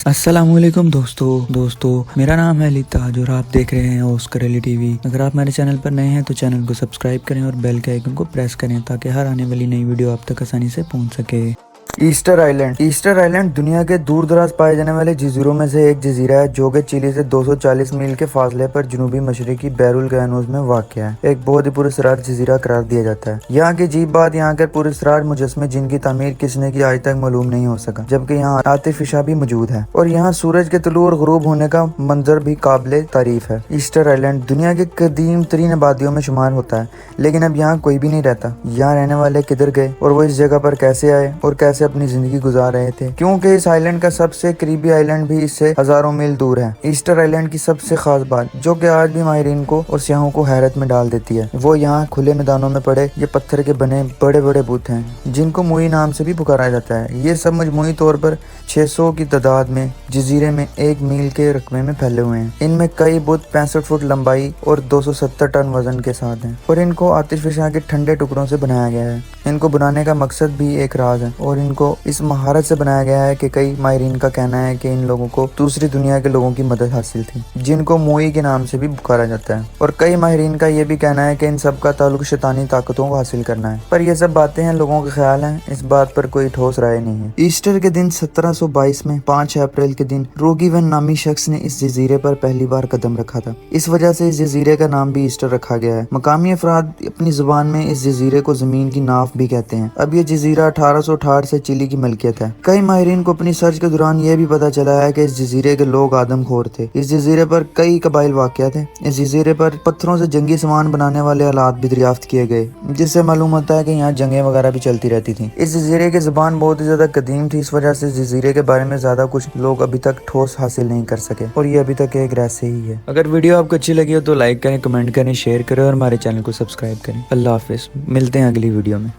अस्सलामुअलैकुम दोस्तों मेरा नाम है अली ताज और आप देख रहे हैं ऑस्कर अली टीवी। अगर आप मेरे चैनल पर नए हैं तो चैनल को सब्सक्राइब करें और बेल के आइकन को प्रेस करें ताकि हर आने वाली नई वीडियो आप तक आसानी से पहुंच सके। ईस्टर आइलैंड दुनिया के दूर दराज पाए जाने वाले जजीरों में से एक जजीरा है जो कि चिली से 240 मील के फासले पर जनूबी मशरकी बैरुल गयानूज में वाक़ है। एक बहुत ही पुरस्कार जजीरा करार दिया जाता है। यहाँ की अजीब बात यहाँ के पुरस्कार मुजस्मे जिनकी तामीर किसने की आज तक मालूम नहीं हो सका, जबकि यहाँ आतिफिशा भी मौजूद है और यहाँ सूरज के तुलू और गुरूब होने का मंजर भी काबिल तारीफ है। ईस्टर आइलैंड दुनिया के कदीम तरीन आबादियों में शुमार होता है, लेकिन अब यहाँ कोई भी नहीं रहता। यहाँ रहने वाले किधर गए और वो इस जगह पर कैसे आए और कैसे अपनी जिंदगी गुजार रहे थे, क्योंकि इस आइलैंड का सबसे करीबी आइलैंड भी इससे हजारों मील दूर है। ईस्टर आइलैंड की सबसे खास बात जो कि आज भी माहिरीन को और सियाहों को हैरत में डाल देती है, वो यहाँ खुले मैदानों में पड़े ये पत्थर के बने बड़े बड़े बुत हैं जिनको मुई नाम से भी पुकारा जाता है। ये सब मजमूई तौर पर 600 की तादाद में जजीरे में 1 मील के रकबे में फैले हुए हैं। इनमें कई बुत 65 फुट लंबाई और 270 टन वजन के साथ हैं और इनको आतिफिशा के ठंडे टुकड़ों से बनाया गया है। इनको बनाने का मकसद भी एक राज है और इनको इस महारत से बनाया गया है कि कई माहिरीन का कहना है कि इन लोगों को दूसरी दुनिया के लोगों की मदद हासिल थी जिनको मोई के नाम से भी पुकारा जाता है, और कई माहिरीन का ये भी कहना है कि इन सब का ताल्लुक शैतानी ताकतों को हासिल करना है। पर ये सब बातें हैं, लोगों के ख्याल हैं, इस बात पर कोई ठोस राय नहीं है। ईस्टर के दिन 1722 में 5 अप्रैल के दिन रोगीवन नामी शख्स ने इस जजीरे पर पहली बार कदम रखा था। इस वजह से इस जजीरे का नाम भी ईस्टर रखा गया है। मकामी अफराद अपनी जुबान में इस जजीरे को जमीन की नाफ भी कहते हैं। अब ये जजीरा 1868 से चिली की मलकियत है। कई माहिरीन को अपनी सर्च के दौरान ये भी पता चला है कि इस जजीरे के लोग आदमखोर थे। इस जजीरे पर कई कबाइल वाक़ थे। इस जजीरे पर पत्थरों से जंगी सामान बनाने वाले आलात भी दरियाफ्त किए गए, जिससे मालूम होता है कि यहाँ जंगें वगैरह भी चलती रहती थी। इस जजीरे की जुबान बहुत ही ज्यादा कदीम थी, इस वजह से इस जजीरे के बारे में ज्यादा कुछ लोग अभी तक ठोस हासिल नहीं कर सके और ये अभी तक एक रहस्य ही है। अगर वीडियो आपको अच्छी लगी हो तो लाइक करें, कमेंट करें, शेयर करें और हमारे चैनल को सब्सक्राइब करें। अल्लाह हाफिज, मिलते हैं अगली वीडियो में।